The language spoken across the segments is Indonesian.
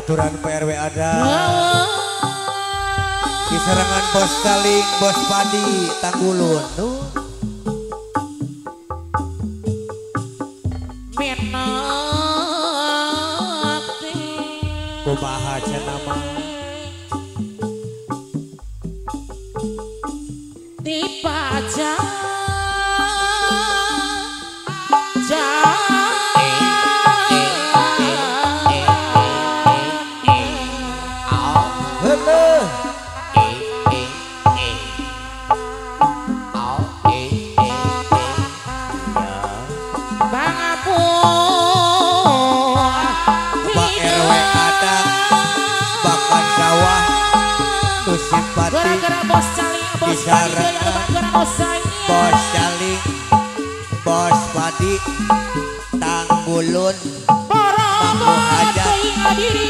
aturan PRW ada di serangan bos Saling bos Padi Tanggulun tuh kumaha cenama dibaca bos Saling bos Padi Tanggulun Mampu Hajat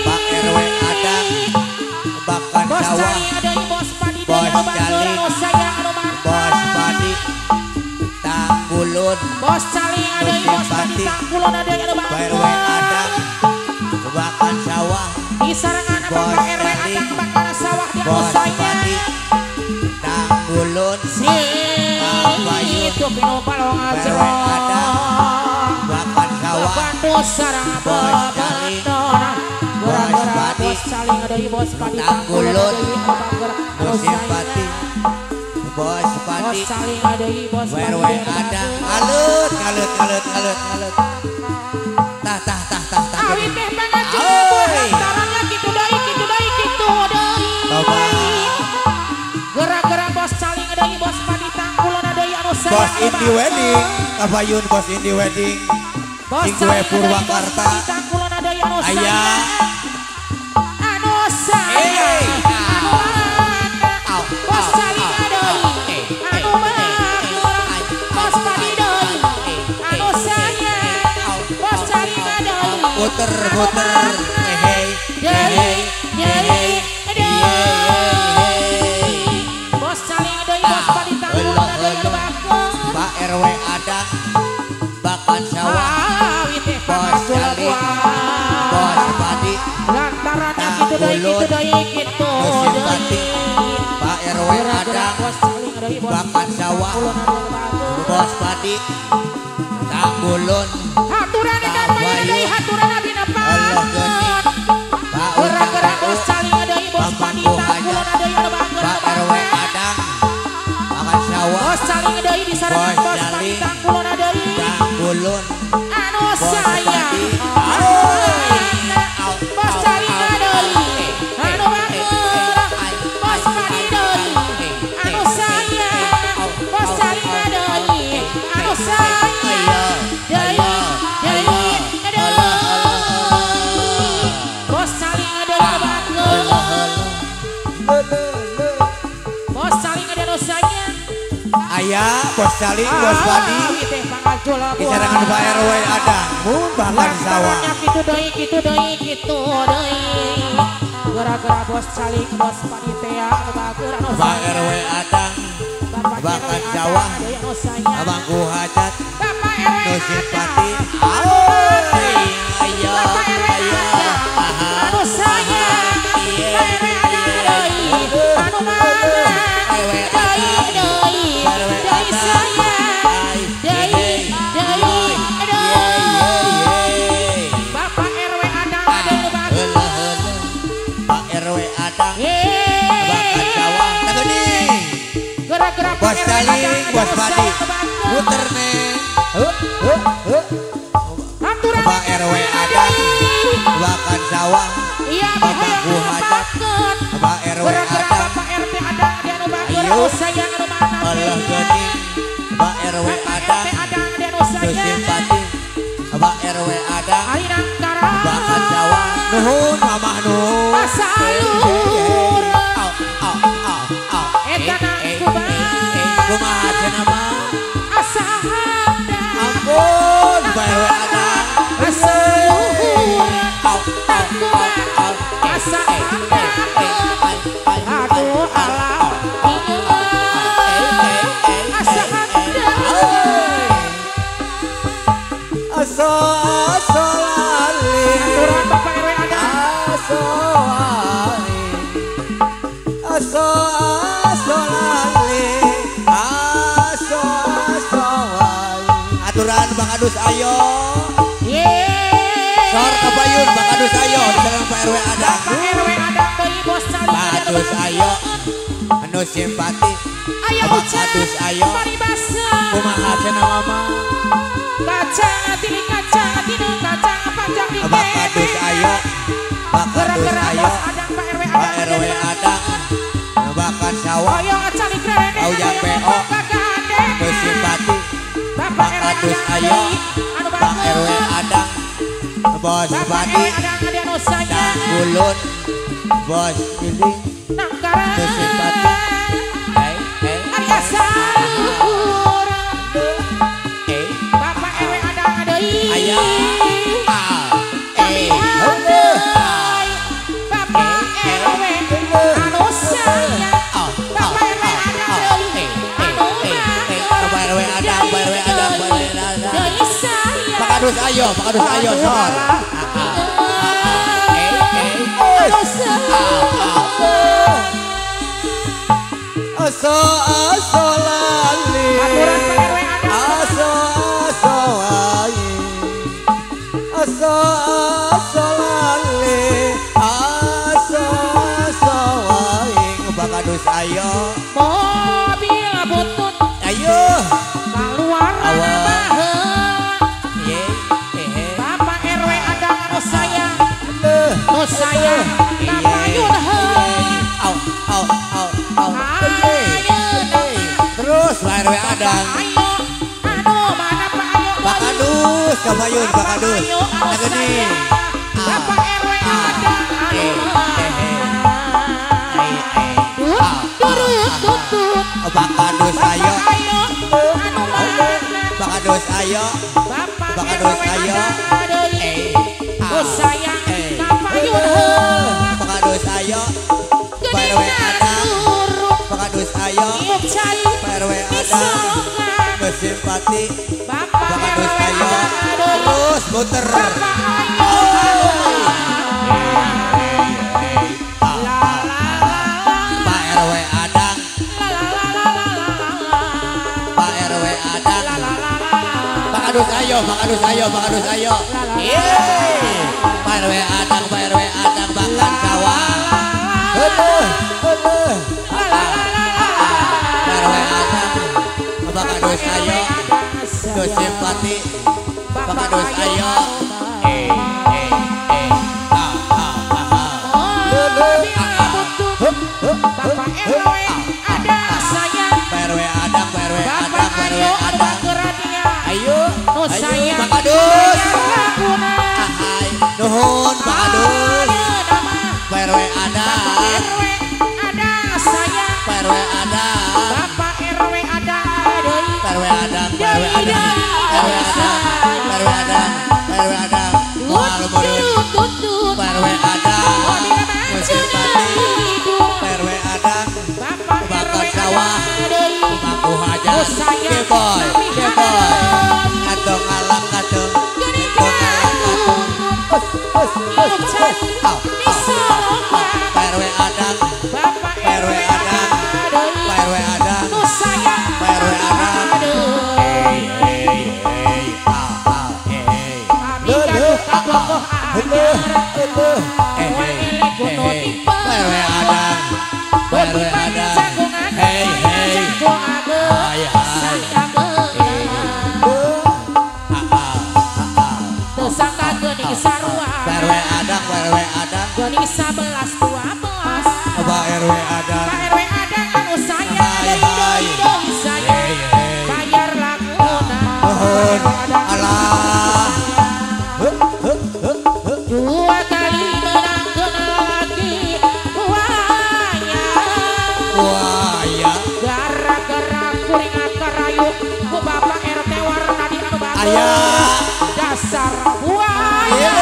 Pak RW Adang Bakan Sawah bos Saling bos Padi Tanggulun bos Saling ada bos Padi Tanggulun ada Pak RW Adang Bakan Sawah di sarangan Pak RW Adang Bakan Sawah di bos Padi Tanggulun itu pino palong PRW Adang Bakan Sawah bos sarang bos Saling bos Saling ada bos Padi Tanggulun Musim Pati bos Padi Saling ada bos PRW Adang alut awit teh pangajuan antaranya gitu deui gara-gara bos Saling ada bos Padi Tanggulun ada anu saya bos Indi Wedding Kabayun bos Indi Wedding bos Saling Purwakarta Tanggulun ada anu saya ayah bos Saling ada anu bos Padi deui anu saya bos Saling ada puter bos Saling ada bos Padi Tanggulun ada anu Pak RW Adang Bakan Sawah bos Saling bos Padi lantarannya gitu Musim Pati Pak RW Adang bos Saling ada Bakan Sawah bos Padi Tanggulun haturan abina Allah geuning Pak gara-gara bos Saling ada bos Padi Tanggulun ada anu Pak RW Adang Bakan Sawah bos Saling ada di sarangan bos Padi Tanggulun ada Tanggulun anu saya bos Saling ada anu bos Padi deui anu saya bos Saling ada anu saya bos Saling ada bos Saling ada dosanya ayah bos Saling bos Padi di serangan Pak RW Adang Bakan Sawah gitu deui gara-gara bos Saling bos Padi teh anu bagus anu Pak RW Adang Bakan Sawah Abangku Hajat Bapak RW Musim Pati anu saya RW Adang anu deui saya Bapak RW Adang ada bagus Pak RW Adang Bakan Sawah gara-gara bos Saling bos Padi puter neng Pak RW Adang Bakan Sawah iya Abangku Hajat Pak RW gara-gara Adang Bapak RT Adang dia anu bagus saya anu mana Allah geuning Pak RW Adang Musim Pati Pak RW Adang Ari Nangkara Bakan Sawah nuhun mamah nuhun Pasalur eta nangkuba kumaha cenama asahanda ampun Pak RW Adang pasalur nangkuba asahanda aduh alam asahanda aso lali aturan Bapak RW Adang aso aturan Bang Adus ayo. Sor kabayun Bang Adus ayo diserang Pak RW Adang. Pak RW Adang deui bos calik. Pak Adus ayo. Anu simpati. Ayo Bang Adus ayo. Kumaha cenah mama. Kacang hati kacang panjang di Bang Adus ayo. Bang Adus ayo. Pak RW Adang. Bakan sawah. Ayo calik rene. Aujang PO. Anu simpati. Bang Adus ayo. Bang RW Adang. Bos Badi. Dan Gulun. Bos Giling. Anu simpati. Arya Sahur. Bapak RW Adang deui. Aya. Kami handai. Bapak RW anu sayang. Bapak RW Adang deui. Anu Pak RW Adang, Pak RW Adang, Pak RW Adang. deui sayang. Pak Adus ayo sor. Anu sayang. Aso lali. Aturan Pak RW Adang. Aso wangi. Aso lali. Aso wangi. Bang Adus ayo. Mobil butut Ayo. keluar baheula. Bapak RW Adang anu sayang. Nu sayang kapayun heula. Au. Terus Pak RW Adang. Ayo anu mana Pak ayo. Pak Adus kabayun Pak Adus. Ayo anu sayang. Bapak RW Adang anu tutut. Pak Adus ayo. Ayo anu mana. Pak Adus ayo. Bapak Pak Adus RW ayo. Adang deui. Nu sayang kapayun heula. Pak Adus ayo. Pak RW Adang. Pak Adus ayo. Pak RW Adang. Bersimpati. Pak Adus ayo. Terus muter. Pak RW Adang. Pak RW Adang. Pak Adus ayo. Pak Adus ayo. Pak Adus ayo. Pak RW Adang. Pak RW Adang bahkan sawah. Pak RW Adang. Pak Adus ayo. Tuh simpati. Pak Adus ayo. Bapak RW Adang sayang. Pak RW Adang. Pak RW Adang. Pak RW Adang. Ayo. Nu sayang. Pak Adus. Laguna. Hai. Nuhun Pak Adus. Pak RW Adang. RW Adang sayang. Pak RW Adang. Bapak RW Adang deui. Pak RW Adang. Pak RW Adang. Pak RW Adang. Pak RW Adang. Pak RW Adang. Moal murid. Tutut. Pak RW Adang. Mobil macet hidup. Pak RW Adang. Bapak Bakar RW sawah. Adang deui. Aku hajar. Nu sayang. Keboy. Keboy. Atong alak atong. Pak RW Adang. Bapak RW Adang. Pak RW Adang. Nu sayang. Pak RW Adang. Kami gaduh kabogoh anyar. Waele kuno tipe. Pak RW Adang. Pak RW Adang. Jagongan. Hei. Jago ageng. Hai. Sangka meunang. Teu sangka geuning sarua. Pak RW Adang. Pak RW Adang. Geuning 11 12. Pak RW Adang. Pak RW Adang anu sayang. Deui sayang. Bayar laguna. Nuhun. Alah. Dua kali menangkeun lagi. Wah ya. Gara-gara kuring akarayu ku Bapak RT warna di anu batur. Aya. Dasar buaya.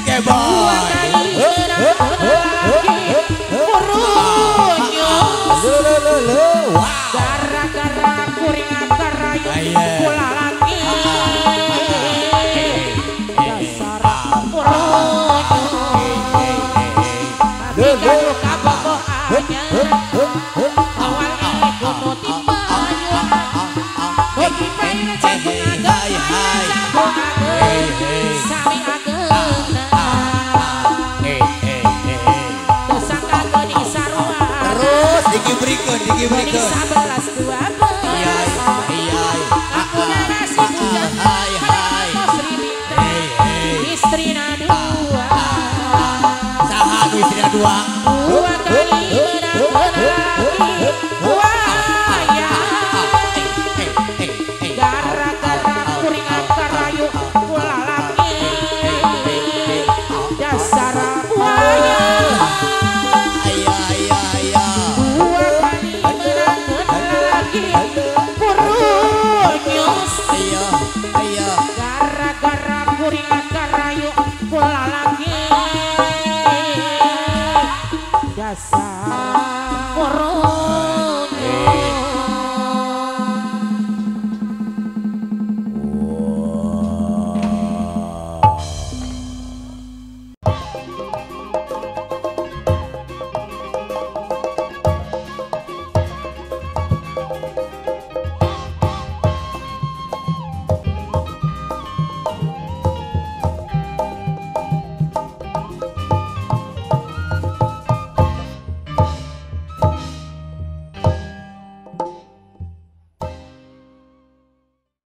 Dua Keboy. kali menangkeun lagi. Murunyus. Gara-gara kuring akarayu ku lalaki. Dasar murunyus. Abi gaduh kabogoh anyar. Awal ini kuno tiba. Nu digi Beli belikan 11 12 iya Aku nasi bujang hai Sri Bita Istri dua saha nu istri dua Dua kali menang lagi Waya Gara-gara kuringan karayu Kula lagi Dasar buaya Dua kali menang lagi Purunyus Gara-gara kuringan karayu Kula lagi